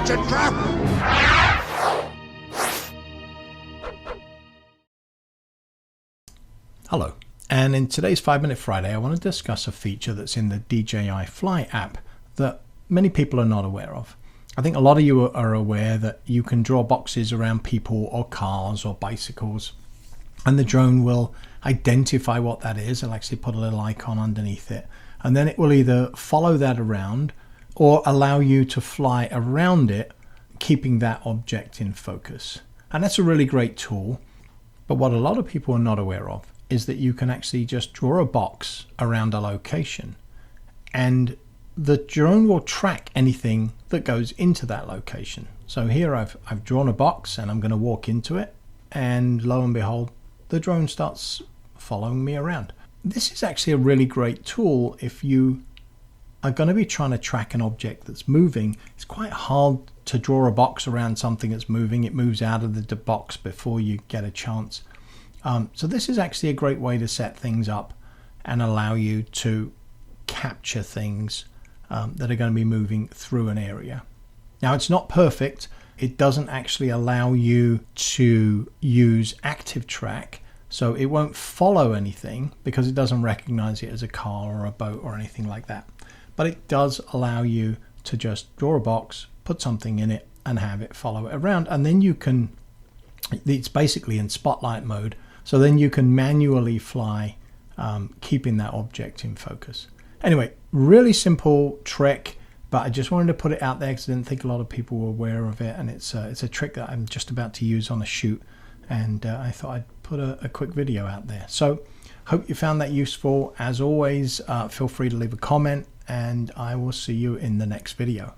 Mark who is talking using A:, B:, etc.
A: It's a trap!
B: Hello, and in today's 5-Minute Friday, I want to discuss a feature that's in the DJI Fly app that many people are not aware of. I think a lot of you are aware that you can draw boxes around people or cars or bicycles, and the drone will identify what that is. It'll actually put a little icon underneath it, and then it will either follow that around or allow you to fly around it, keeping that object in focus. And that's a really great tool. But what a lot of people are not aware of is that you can actually just draw a box around a location, and the drone will track anything that goes into that location. So here I've drawn a box and I'm going to walk into it, and lo and behold, the drone starts following me around. This is actually a really great tool if you are going to be trying to track an object that's moving. It's quite hard to draw a box around something that's moving. It moves out of the box before you get a chance. So this is actually a great way to set things up and allow you to capture things that are going to be moving through an area. Now, it's not perfect. It doesn't actually allow you to use active track, so it won't follow anything because it doesn't recognize it as a car or a boat or anything like that. But it does allow you to just draw a box, put something in it, and have it follow it around. And then you can, it's basically in spotlight mode, so then you can manually fly, keeping that object in focus. Anyway, really simple trick, but I just wanted to put it out there because I didn't think a lot of people were aware of it, and it's a trick that I'm just about to use on a shoot, and I thought I'd put a quick video out there. So hope you found that useful. As always, feel free to leave a comment, and I will see you in the next video.